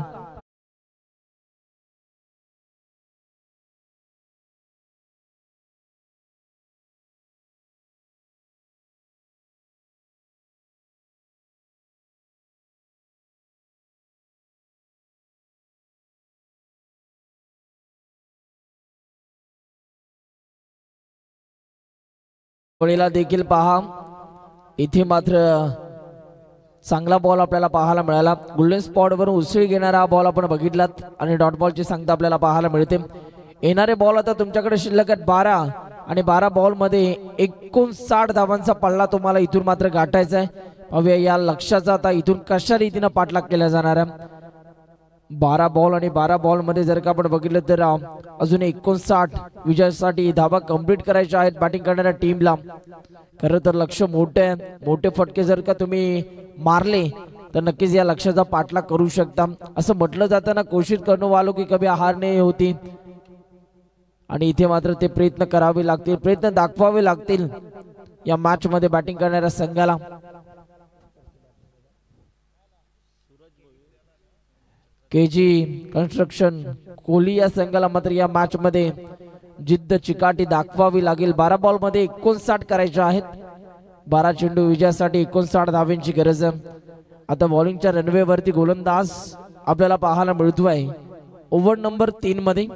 वळीला देखील पहा इथे मात्र चांगला बॉल आपल्याला पाहायला मिळाला. गोल्डन स्पॉट वरून उसळी घेणारा हा बॉल आपण बघितलात आणि डॉट बॉलची संख्या आपल्याला पाहायला मिळते. येणारे बॉल आता तुमच्याकडे शिल्लक आहेत 12 आणि 12 बॉल मध्ये 59 धावांचा पल्ला तुम्हाला इथून मात्र गाठायचा आहे. पाहूया या लक्ष्याचा आता इथून कशा रीतीने पाठलाग केला जाणार आहे. 12 बॉल आणि 12 बॉल मध्ये जर का आपण बघितलं तर अजून 59 विजयासाठी धावा कंप्लीट करायच्या आहेत बॅटिंग करणाऱ्या टीमला. खरं तर लक्ष मोठे आहे. मोठे फटके जर का तुम्ही मारले तर नक्कीच या लक्ष्याचा पाठलाग करू शकता. असं म्हटलं जातं ना कोशिश करणे वालों की कभी हार नाही होती. आणि इथे मात्र ते प्रयत्न करावे लागतील. प्रयत्न दाखवावे लागतील या मॅच मध्ये बॅटिंग करणाऱ्या संघाला. केजी कन्स्ट्रक्शन कोहली या संघाला मात्र या मॅच मध्ये जिद्द चिकाटी दाखवावी लागेल. 12 बॉल मध्ये 59 करायचे आहेत. 12 चेंडू विजयासाठी 59 धावांची गरज आहे. आता बॉलिंगच्या रनवे वरती गोलंदाज आपल्याला पाहायला मिळतो आहे ओव्हर नंबर 3 मध्ये.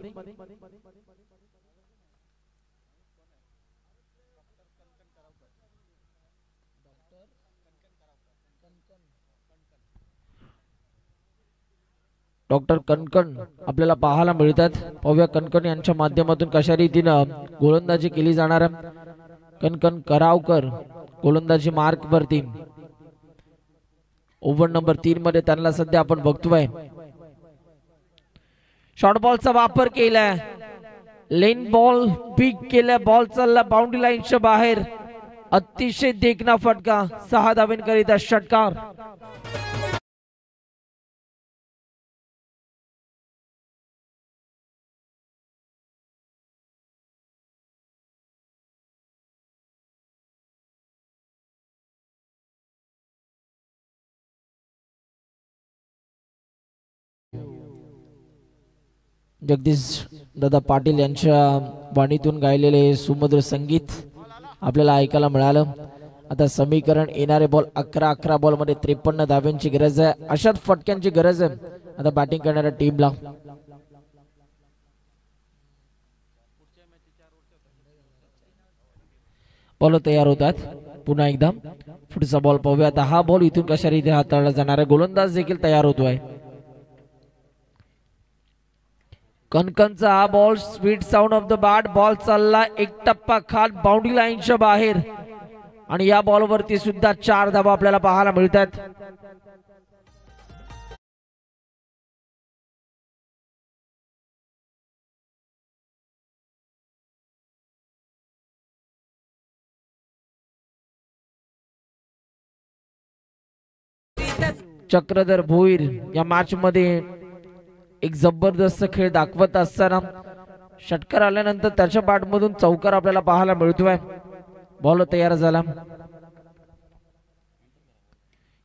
डॉक्टर कणकण आपल्याला पाहायला मिळतात. पाहूया कणकण यांच्या माध्यमातून कशा रीतीनं गोलंदाजी केली जाणार. कणकण करावकर गोलंदाजी मार्क वरती. ओव्हर नंबर 3 मध्ये त्यांना सध्या आपण बघतोय. शॉर्ट बॉलचा वापर केलाय. लेन बॉल पिक केलाय. बॉल चालला बाउंड्री लाईनच्या बाहेर. अतिशय देखना फटका. 6 धावांकरिता षटकार. जगदीश दादा पाटील यांच्या वाणीतून गायलेले सुमधुर संगीत आपल्याला ऐकायला मिळालं. आता समीकरण येणारे बॉल 11 बॉल मध्ये 53 धाव्यांची गरज आहे. अशाच फटक्यांची गरज आहे आता बॅटिंग करणाऱ्या टीमला. बॉल तयार होतात. पुन्हा एकदा पुढचा बॉल पाहूया. आता हा बॉल इथून कशा रीती हाताळला जाणार आहे. गोलंदाज देखील तयार होतोय. कणकणचा हा ball. Sweet sound of the bat. Ball चालला एक टप्पा खात बाउंड्री लाईनच्या बाहेर आणि या बॉल वरती सुद्धा 4 धावा आपल्याला पाहायला मिळतात. चक्रधर भोईर या मॅच मध्ये एक जबरदस्त खेळ दाखवत असताना षटकार आल्यानंतर त्याच्या बॅट मधून चौकार आपल्याला पाहायला मिळतोय. बॉल तयार झाला.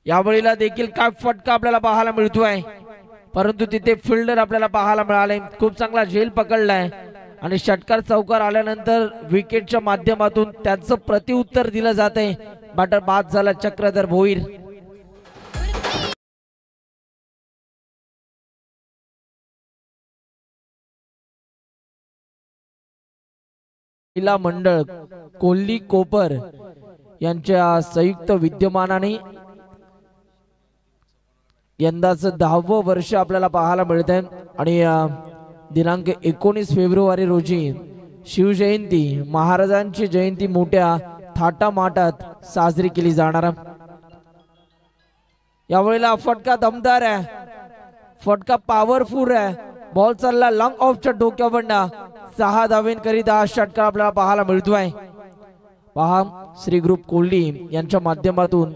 यावेळीला देखील काय फटका आपल्याला पाहायला मिळतोय परंतु तिथे फिल्डर आपल्याला पाहायला मिळाले. खूप चांगला झेल पकडलाय आणि षटकार चौकार आल्यानंतर विकेटच्या माध्यमातून त्याचं प्रतिउत्तर दिलं जाते. बॅटर बाद झाला चक्रधर भोईर. महिला मंडळ कोल्ली कोपर यांच्या संयुक्त विद्यमानाने यंदाचं 10वं वर्ष आपल्याला पाहायला मिळत आहे आणि दिनांक 19 फेब्रुवारी रोजी शिवजयंती महाराजांची जयंती मोठ्या थाटामाटात साजरी केली जाणार. यावेळेला फटका दमदार आहे. फटका पॉवरफुल आहे. बॉल चालला लॉंग ऑफच्या डोक्यावरना. 6 धावेंकरिता हा षटकार आपल्याला पाहायला मिळतोय. पहा श्री ग्रुप कोल्ली यांच्या माध्यमातून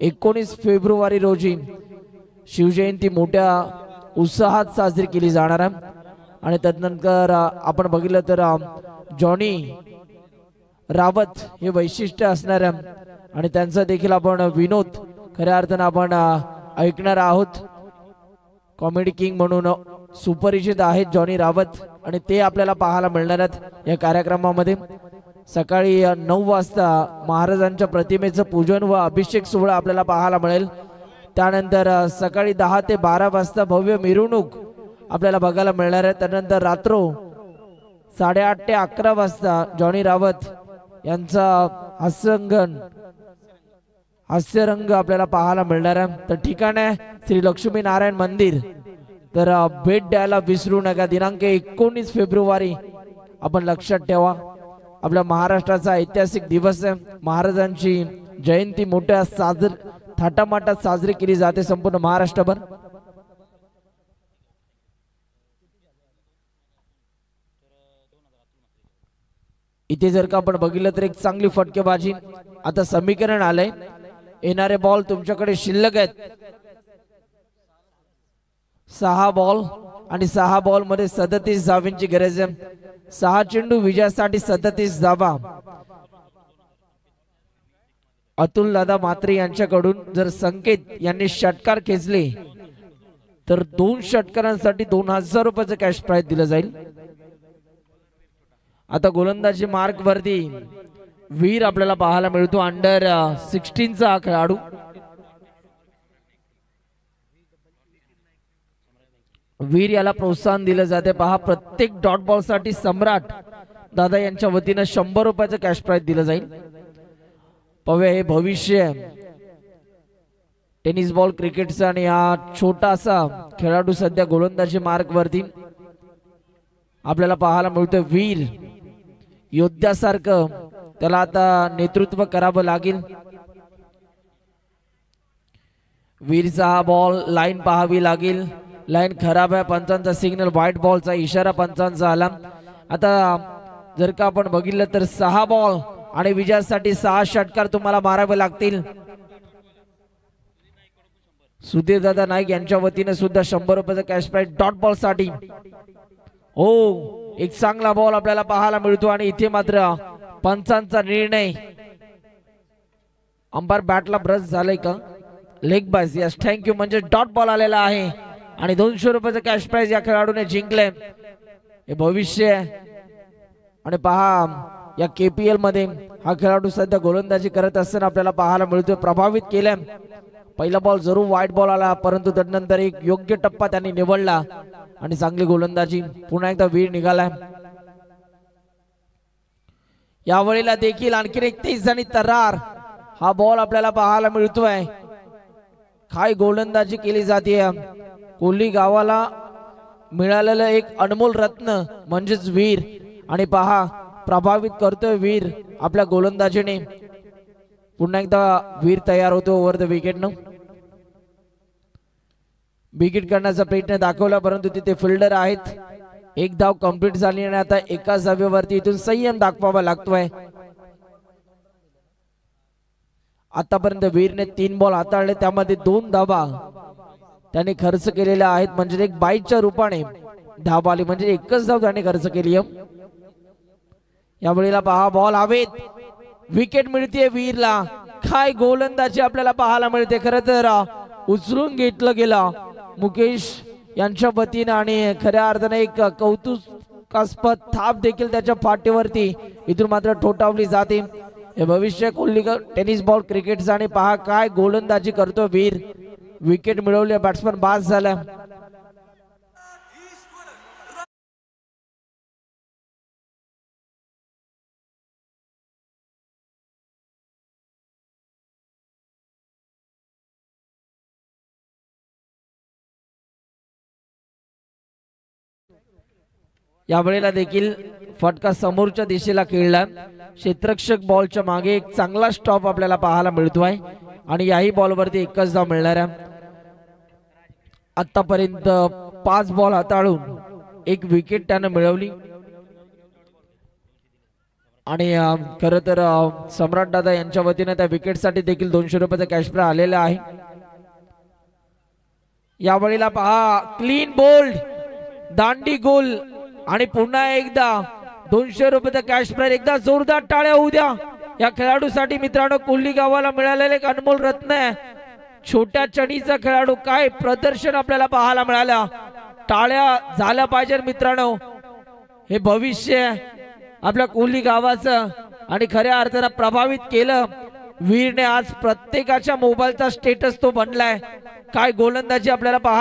19 फेब्रुवारी रोजी शिवजयंती मोठ्या उत्साहात साजरी केली जाणार आहे आणि तदनंतर आपण बघितलं तर जॉनी रावत हे वैशिष्ट्य असणार आहे आणि त्यांचा देखील आपण विनोद खऱ्या अर्थानं आपण ऐकणार आहोत. कॉमेडी किंग म्हणून सुपरिचित आहेत जॉनी रावत आणि ते आपल्याला पाहायला मिळणार आहेत या कार्यक्रमामध्ये. सकाळी 9 वाजता महाराजांच्या प्रतिमेचं पूजन व अभिषेक सोहळा आपल्याला पाहायला मिळेल. त्यानंतर सकाळी 10 ते 12 वाजता भव्य मिरवणूक आपल्याला बघायला मिळणार आहे. त्यानंतर रात्र 8:30 ते 11 वाजता जॉनी रावत यांचा हास्यरंग आपल्याला पाहायला मिळणार आहे. तर ठिकाण आहे श्री लक्ष्मी नारायण मंदिर. तर भेट द्यायला विसरू नका. दिनांक 19 फेब्रुवारी आपण लक्षात ठेवा. आपल्या महाराष्ट्राचा ऐतिहासिक दिवस आहे. महाराजांची जयंती मोठ्या थाटामाटात साजरी केली जाते संपूर्ण महाराष्ट्रभर. इथे जर का आपण बघितलं तर एक चांगली फटकेबाजी. आता समीकरण आलंय. येणारे बॉल तुमच्याकडे शिल्लक आहेत. 6 बॉल आणि 6 बॉल मध्ये 37 धावांची गरज आहे. 6 चेंडू विजयासाठी 37 धावा. अतुल दादा मात्रे यांच्याकडून जर संकेत यांनी षटकार खेचले तर 2 षटकारांसाठी 2000 रुपयाचं कॅश प्राइज दिलं जाईल. आता गोलंदाजी मार्क वरती वीर आपल्याला पाहायला मिळतो. अंडर 16चा खेळाडू. वीर याला प्रोत्साहन दिलं जाते. पहा प्रत्येक डॉट बॉल साठी सम्राट दादा यांच्या वतीनं 100 रुपयाचं कॅश प्राइज दिलं जाईल. पाहूया हे भविष्य टेनिस बॉल क्रिकेटचा आणि हा छोटासा खेळाडू सध्या गोलंदाजी मार्क वरती आपल्याला पाहायला मिळतोय. वीर योद्ध्यासारखं त्याला आता नेतृत्व करावं लागेल. वीरचा हा बॉल लाईन पाहावी लागेल. लाईन खराब आहे. पंचांचा सिग्नल व्हाईट बॉलचा इशारा पंचांचा आला. आता जर का आपण बघितलं तर 6 बॉल आणि विजयासाठी 6 षटकार तुम्हाला मारावे लागतील. सुधीर दादा नाईक यांच्या वतीने सुद्धा 100 रुपयाचा कॅश प्राइज डॉट बॉल साठी. हो, एक चांगला बॉल आपल्याला पाहायला मिळतो आणि इथे मात्र पंचांचा निर्णय. अंपायर बॅटला ब्रश झालंय का? Leg bye. Yes, thank you. म्हणजे डॉट बॉल आलेला आहे आणि 200 रुपयाचा कॅश प्राइज या खेळाडूने जिंकले. हे भविष्य आणि पहा या KPL मध्ये हा खेळाडू सध्या गोलंदाजी करत असताना आपल्याला पाहायला मिळतोय. प्रभावित केले. पहिला बॉल जरूर व्हाईट बॉल आला, परंतु त्यानंतर एक योग्य टप्पा त्यांनी निवडला आणि चांगली गोलंदाजी. पुन्हा एकदा वीर निघालाय. यावेळेला देखील आणखी एक तेज आणि तरार हा बॉल आपल्याला पाहायला मिळतोय. काय गोलंदाजी केली जाते. कोल्ही गावाला मिळालेलं एक अनमोल रत्न म्हणजेच वीर. आणि पहा प्रभावित करतोय वीर आपल्या गोलंदाजीने. पुन्हा एकदा वीर तयार होतो ओव्हर द विकेटनं. विकेट करण्याचा प्रयत्न दाखवला, परंतु तिथे फिल्डर आहेत. एक धाव कंप्लीट झाली आणि आता एकाच धावेवरती इथून संयम दाखवावा लागतोय. आतापर्यंत वीरने 3 बॉल हाताळले, त्यामध्ये 2 धावा त्याने खर्च केलेल्या आहेत. म्हणजे एक 22च्या रूपाने धाव आली, म्हणजे एकच धाव त्याने खर्च केली. यावेळेला पहा बॉल हवेत. विकेट मिळते वीरला. काय गोलंदाजी आपल्याला पाहायला मिळते. खरं तर उचलून घेतलं गेलं मुकेश यांच्या वतीनं आणि खऱ्या अर्थाने एक कौतुकास्पद थाप देखील त्याच्या पाठीवरती इथून मात्र ठोठावली जाते. हे भविष्य कोल्ही टेनिस बॉल क्रिकेटचा आणि पहा काय गोलंदाजी करतो वीर. विकेट मिळवली, बॅट्समन बाद झाला. यावेळेला देखील फटका समोरच्या दिशेला खेळला. क्षेत्ररक्षक बॉलच्या मागे एक चांगला स्टॉप आपल्याला पाहायला मिळतोय आणि याही बॉलवरती एकच धाव मिळणार आहे. आतापर्यंत 5 बॉल हाताळून 1 विकेट त्यानं मिळवली आणि खरं तर सम्राट दादा यांच्या वतीने त्या विकेटसाठी देखील 200 रुपयाचा कॅश प्राइज आलेला आहे. यावेळेला पहा क्लीन बोल्ड दांडी गोल आणि पुन्हा एकदा 200 रुपयाचा कॅश प्राइज. एकदा जोरदार टाळ्या होऊ द्या या खेळाडूसाठी मित्रांनो. कोल्ही गावाला मिळालेले एक अनमोल रत्न आहे. छोट्या चणीचा खेळाडू. काय प्रदर्शन आपल्याला पाहायला मिळालं. टाळ्या झाल्या पाहिजे मित्रांनो. हे भविष्य आपल्या कोल्ही गावाचं आणि खऱ्या अर्थानं प्रभावित केलं वीरने. आज प्रत्येकाच्या मोबाईलचा स्टेटस तो बनलाय. काय गोलंदाजी आपल्याला पाहा